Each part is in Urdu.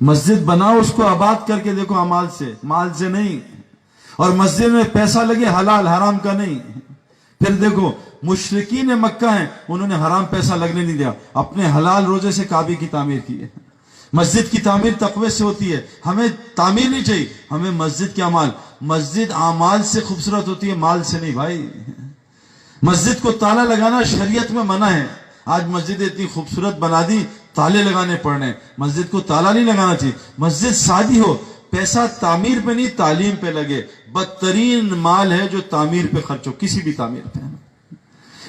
مسجد بناؤ اس کو آباد کر کے دیکھو اعمال سے، مال سے نہیں. اور مسجد میں پیسہ لگے حلال حرام کا نہیں. پھر دیکھو مشرکین مکہ ہیں، انہوں نے حرام پیسہ لگنے نہیں دیا، اپنے حلال روزے سے کعبے کی تعمیر کی ہے. مسجد کی تعمیر تقوی سے ہوتی ہے. ہمیں تعمیر نہیں چاہیے، ہمیں مسجد کے اعمال. مسجد اعمال سے خوبصورت ہوتی ہے، مال سے نہیں بھائی. مسجد کو تالا لگانا شریعت میں منع ہے. آج مسجد اتنی خوبصورت بنا دی، تالے لگانے پڑ رہے ہیں. مسجد کو تالا نہیں لگانا چاہیے. مسجد سادی ہو، پیسہ تعمیر پہ نہیں تعلیم پہ لگے. بدترین مال ہے جو تعمیر پہ خرچ ہو، کسی بھی تعمیر پہ.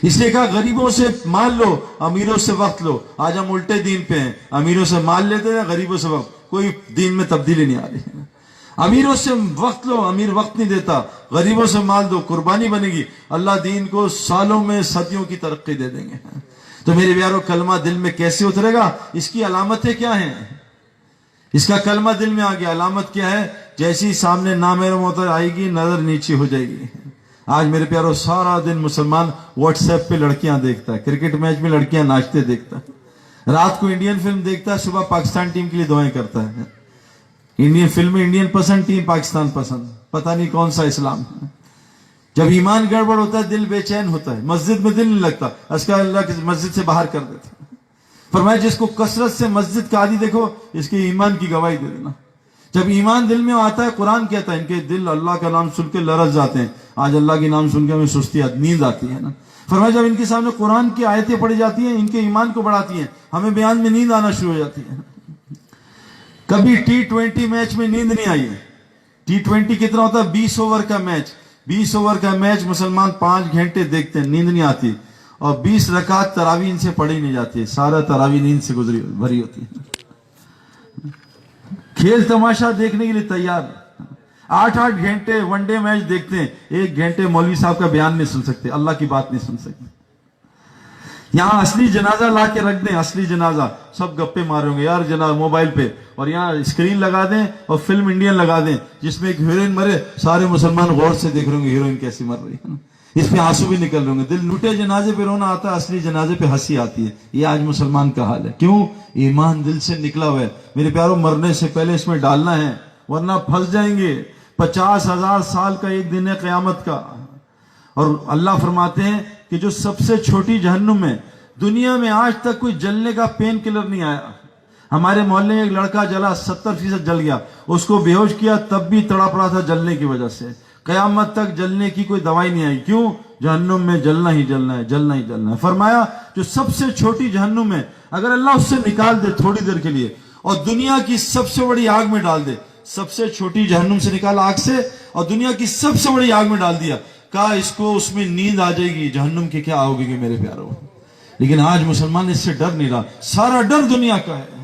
اس لیے کہا غریبوں سے مال لو، امیروں سے وقت لو. آج ہم الٹے دین پہ ہیں، امیروں سے مال لیتے ہیں، غریبوں سے وقت. کوئی دین میں تبدیلی نہیں آ رہی. امیروں سے وقت لو، امیر وقت نہیں دیتا. غریبوں سے مال دو، قربانی بنے گی. اللہ دین کو سالوں میں صدیوں کی ترقی دے دیں گے. تو میرے پیارو کلمہ دل میں کیسے اترے گا؟ اس کی علامتیں کیا ہیں؟ اس کا کلمہ دل میں آ گیا، علامت کیا ہے؟ جیسی سامنے نامحرم آئے گی، نظر نیچے ہو جائے گی. آج میرے پیارو سارا دن مسلمان واٹس ایپ پہ لڑکیاں دیکھتا ہے، کرکٹ میچ میں لڑکیاں ناچتے دیکھتا ہے، رات کو انڈین فلم دیکھتا ہے، صبح پاکستان ٹیم کے لیے دعائیں کرتا ہے. انڈین فلم میں انڈین پسند، ٹیم پاکستان پسند. پتہ نہیں کون سا اسلام ہے. جب ایمان گڑبڑ ہوتا ہے دل بے چین ہوتا ہے، مسجد میں دل نہیں لگتا. اس اللہ کی مسجد سے باہر کر دیتا. فرمایا جس کو کثرت سے مسجد کا عادی دیکھو، اس کے ایمان کی گواہی دے دینا. جب ایمان دل میں آتا ہے، قرآن کہتا ہے ان کے دل اللہ کا نام سن کے لرز جاتے ہیں. آج اللہ کے نام سن کے ہمیں سستی نیند آتی ہے نا. فرمایا جب ان کے سامنے قرآن کی آیتیں پڑھی جاتی ہیں، ان کے ایمان کو بڑھاتی ہیں، ہمیں بیان میں نیند آنا شروع ہو جاتی ہے. کبھی T20 میچ میں نیند نہیں آئی. T20 کتنا ہوتا ہے؟ 20 اوور کا میچ. 20 اوور کا میچ مسلمان 5 گھنٹے دیکھتے ہیں، نیند نہیں آتی. اور 20 رکعت تراویح ان سے پڑھی نہیں جاتی ہے، سارا تراویح نیند سے بھری ہوتی ہے. کھیل تماشا دیکھنے کے لیے تیار. 8 گھنٹے ون ڈے میچ دیکھتے ہیں، 1 گھنٹے مولوی صاحب کا بیان نہیں سن سکتے، اللہ کی بات نہیں سن سکتے. یہاں اصلی جنازہ لا کے رکھ دیں، اصلی جنازہ سب گپے مارے ہوں گے یار جنازہ موبائل پہ. اور یہاں اسکرین لگا دیں اور فلم انڈین لگا دیں جس میں ایک ہیروئن مرے، سارے مسلمان غور سے دیکھ رہے ہوں گے ہیروئن کیسی مر رہی ہے. اس پہ آنسو بھی نکل رہے ہوں گے. دل لوٹے جنازے پہ رونا آتا ہے، اصلی جنازے پہ ہنسی آتی ہے. یہ آج مسلمان کا حال ہے. کیوں؟ ایمان دل سے نکلا ہوا ہے. میرے پیاروں مرنے سے پہلے اس میں ڈالنا ہے، ورنہ پھنس جائیں گے. 50,000 سال کا ایک دن ہے قیامت کا. اور اللہ فرماتے ہیں کہ جو سب سے چھوٹی جہنم ہے، دنیا میں آج تک کوئی جلنے کا پین کلر نہیں آیا. ہمارے محلے میں ایک لڑکا جلا، 70% جل گیا. اس کو بے ہوش کیا، تب بھی تڑپ رہا تھا جلنے کی وجہ سے. قیامت تک جلنے کی کوئی دوائی نہیں آئی. کیوں؟ جہنم میں جلنا ہی جلنا ہے، جلنا ہی جلنا ہے. فرمایا جو سب سے چھوٹی جہنم ہے، اگر اللہ اس سے نکال دے تھوڑی دیر کے لیے اور دنیا کی سب سے بڑی آگ میں ڈال دے، سب سے چھوٹی جہنم سے نکالا آگ سے اور دنیا کی سب سے بڑی آگ میں ڈال دیا، کہا اس کو اس میں نیند آ جائے گی، جہنم کی کیا ہوگی کہ میرے پیاروں. لیکن آج مسلمان اس سے ڈر نہیں رہا. سارا ڈر دنیا کا ہے،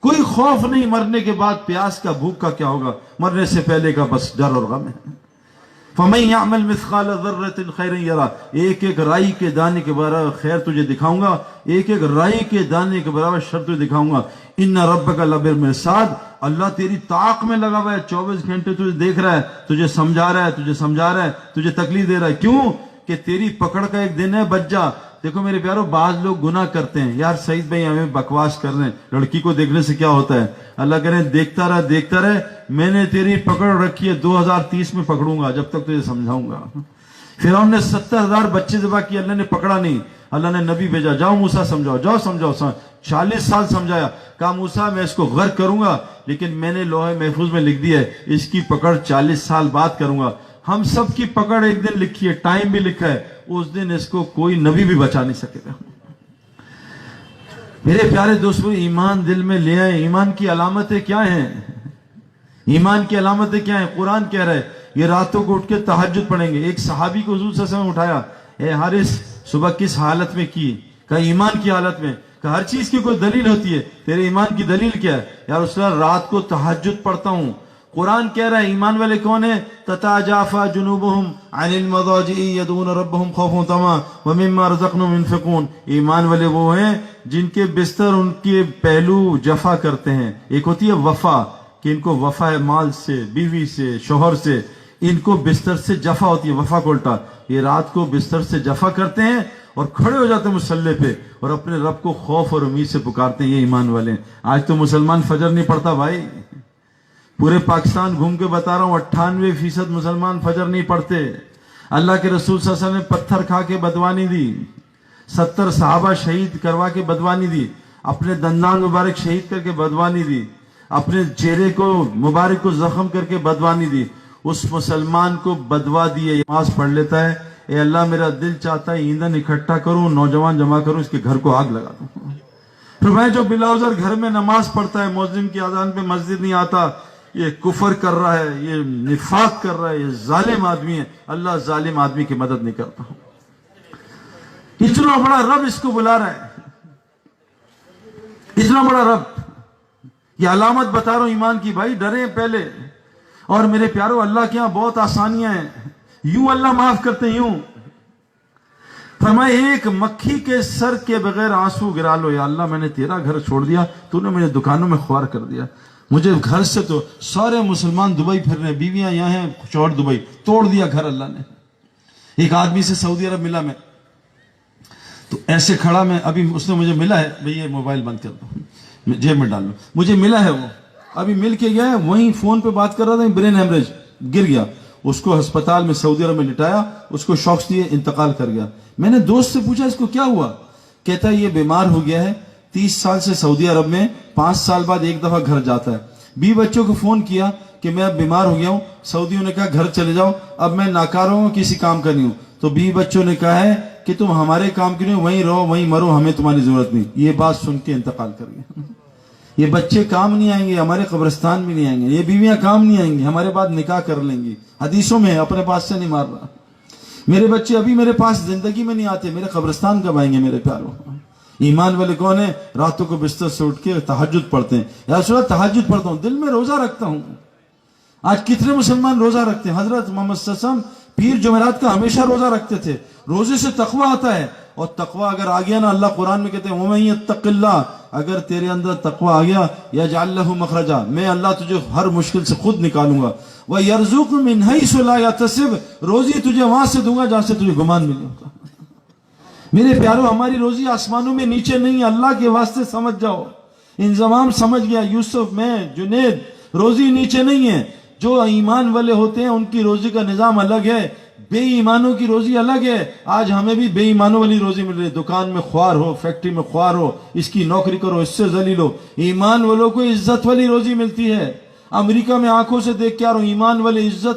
کوئی خوف نہیں. مرنے کے بعد پیاس کا بھوک کا کیا ہوگا، مرنے سے پہلے کا بس ڈر اور غم ہے. فَمَن يَعْمَلْ مِثْقَالَ ذَرَّةٍ خَيْرًا يَرَهُ. ایک ایک رائی کے دانے کے برابر خیر تجھے دکھاؤں گا، ایک ایک رائی کے دانے کے برابر شر تجھے دکھاؤں گا. اِنَّ رَبَّكَ لَبِالْمِرْصَادِ. اللہ تیری طاق میں لگا ہوا ہے، 24 گھنٹے تجھے دیکھ رہا ہے، تجھے سمجھا رہا ہے، تجھے سمجھا رہا ہے، تجھے تکلیف دے رہا ہے. کیوں؟ کہ تیری پکڑ کا ایک دن ہے، بچ جا. دیکھو میرے پیارو بعض لوگ گناہ کرتے ہیں. یار سعید بھائی ہمیں بکواس کر رہے ہیں، لڑکی کو دیکھنے سے کیا ہوتا ہے؟ اللہ کہہ رہے ہیں دیکھتا رہ دیکھتا رہ، میں نے تیری پکڑ رکھی ہے، 2030 میں پکڑوں گا جب تک تجھے سمجھاؤں گا. فرعون نے 70,000 بچے ذبح کیے، اللہ نے پکڑا نہیں. اللہ نے نبی بھیجا، جاؤ موسیٰ سمجھاؤ، جاؤ سمجھاؤ. 40 سال سمجھایا، کہا موسیٰ میں اس کو غرق کروں گا، لیکن میں نے لوح محفوظ میں لکھ دیا ہے اس کی پکڑ 40 سال بعد کروں گا. ہم سب کی پکڑ ایک دن لکھی ہے، ٹائم بھی لکھا ہے، اس دن اس کو کوئی نبی بھی بچا نہیں سکے گا. میرے پیارے دوستو ایمان دل میں لے آئے. ایمان کی علامتیں کیا ہیں؟ ایمان کی علامتیں کیا ہیں؟ قرآن کہہ رہا ہے یہ راتوں کو اٹھ کے تہجد پڑھیں گے. ایک صحابی کو حضور صلی اللہ علیہ وسلم اٹھایا، اے حارث صبح کس حالت میں کی؟ کہا ایمان کی حالت میں. کہ ہر چیز کی کوئی دلیل ہوتی ہے، تیرے ایمان کی دلیل کیا ہے؟ یا رسول اللہ رات کو تہجد پڑھتا ہوں. قرآن کہہ رہا ہے ایمان والے کون ہیں؟ تتجافى جنوبهم عن المضاجع يدعون ربهم خوفا وطمعا ومما رزقناهم ينفقون. ایمان والے وہ ہیں جن کے بستر ان کے پہلو جفا کرتے ہیں. ایک ہوتی ہے وفا کہ ان کو وفا ہے مال سے، بیوی سے، شوہر سے، ان کو بستر سے جفا ہوتی ہے، وفا کو الٹا. یہ رات کو بستر سے جفا کرتے ہیں اور کھڑے ہو جاتے ہیں مسلح پہ اور اپنے رب کو خوف اور امید سے پکارتے ہیں. یہ ایمان والے ہیں. آج تو مسلمان فجر نہیں پڑھتا بھائی. پورے پاکستان گھوم کے بتا رہا ہوں 98% مسلمان فجر نہیں پڑھتے. اللہ کے رسول صلی اللہ علیہ وسلم نے پتھر کھا کے بدوانی دی, 70 صحابہ شہید کروا کے بدوانی دی, اپنے دندان مبارک شہید کر کے بدوانی دی, اپنے چہرے کو مبارک کو زخم کر کے بدوانی دی. اس مسلمان کو بدوا دیے, نماز پڑھ لیتا ہے, اے اللہ میرا دل چاہتا ہے ایندھن اکٹھا کروں, نوجوان جمع کروں, اس کے گھر کو آگ لگا دوں. پھر میں جو بلا عذر گھر میں نماز پڑھتا ہے, مؤذن کی اذان پہ مسجد نہیں آتا, یہ کفر کر رہا ہے, یہ نفاق کر رہا ہے, یہ ظالم آدمی ہے. اللہ ظالم آدمی کی مدد نہیں کرتا. اتنا بڑا رب اس کو بلا رہا ہے, اتنا بڑا رب. یہ علامت بتا رہا ہوں ایمان کی بھائی, ڈریں پہلے. اور میرے پیارو, اللہ کے ہاں بہت آسانیاں ہیں. یوں اللہ معاف کرتے ہیں, یوں فرمائے ایک مکھی کے سر کے بغیر آنسو گرا لو. یا اللہ میں نے تیرا گھر چھوڑ دیا, تو نے مجھے دکانوں میں خوار کر دیا, مجھے گھر سے تو سارے مسلمان دبئی پھر رہے, بیویاں یہاں ہیں, شوہر دبئی, توڑ دیا گھر اللہ نے. ایک آدمی سے سعودی عرب ملا میں, تو ایسے کھڑا میں, ابھی اس نے مجھے ملا ہے, بھئی یہ موبائل بند کر دو, جیب میں ڈال لو. مجھے ملا ہے, وہ ابھی مل کے گیا ہے, وہیں فون پہ بات کر رہا تھا, برین ہیمریج, گر گیا. اس کو ہسپتال میں سعودی عرب میں لٹایا, اس کو شاکس دیے, انتقال کر گیا. میں نے دوست سے پوچھا اس کو کیا ہوا, کہتا ہے یہ بیمار ہو گیا ہے, 30 سال سے سعودی عرب میں 5 سال بعد ایک دفعہ گھر جاتا ہے. 20 بچوں کو فون کیا کہ میں اب بیمار ہو گیا ہوں, سعودیوں نے کہا گھر چلے جاؤ, اب میں ناکارہ ہوں, کسی کام کا نہیں ہوں. تو 20 بچوں نے کہا ہے کہ تم ہمارے کام کے لیے وہیں رہو, وہیں مرو, ہمیں تمہاری ضرورت نہیں. یہ بات سن کے انتقال کر گیا. یہ بچے کام نہیں آئیں گے, ہمارے قبرستان بھی نہیں آئیں گے, یہ بیویاں کام نہیں آئیں گی, ہمارے بعد نکاح کر لیں گی. حدیثوں میں, اپنے پاس سے نہیں مار رہا. میرے بچے ابھی میرے پاس زندگی میں نہیں آتے, میرے قبرستان کب آئیں گے میرے پیاروں. ایمان والے کون ہیں, راتوں کو بستر سے اٹھ کے تہجد پڑھتے ہیں. یا رسول اللہ تہجد پڑھتا ہوں, دل میں روزہ رکھتا ہوں. آج کتنے مسلمان روزہ رکھتے ہیں. حضرت محمد صلی اللہ علیہ وسلم پیر جمعرات کا ہمیشہ روزہ رکھتے تھے. روزے سے تقوی آتا ہے, اور تقوی اگر آ گیا نا, اللہ قرآن میں کہتے ہیں وَمَن يَتَّقِ اللَّهَ, اگر تیرے اندر تقوی آ گیا, يَجْعَلْ لَهُ مَخْرَجًا, میں اللہ تجھے ہر مشکل سے خود نکالوں گا. وَيَرْزُقْهُ مِنْ حَيْثُ لَا يَحْتَسِبُ, روزی تجھے وہاں سے دوں گا جہاں سے تجھے گمان نہیں ہوگا. میرے پیارو, ہماری روزی آسمانوں میں نیچے نہیں, اللہ کے واسطے سمجھ جاؤ. انضمام سمجھ گیا, یوسف, میں, جنید, روزی نیچے نہیں ہے. جو ایمان والے ہوتے ہیں ان کی روزی کا نظام الگ ہے, بے ایمانوں کی روزی الگ ہے. آج ہمیں بھی بے ایمانوں والی روزی مل رہی ہے. دکان میں خوار ہو, فیکٹری میں خوار ہو, اس کی نوکری کرو, اس سے ذلیل ہو. ایمان والوں کو عزت والی روزی ملتی ہے. امریکہ میں آنکھوں سے دیکھ کے آ رہا ہوں, ایمان والے عزت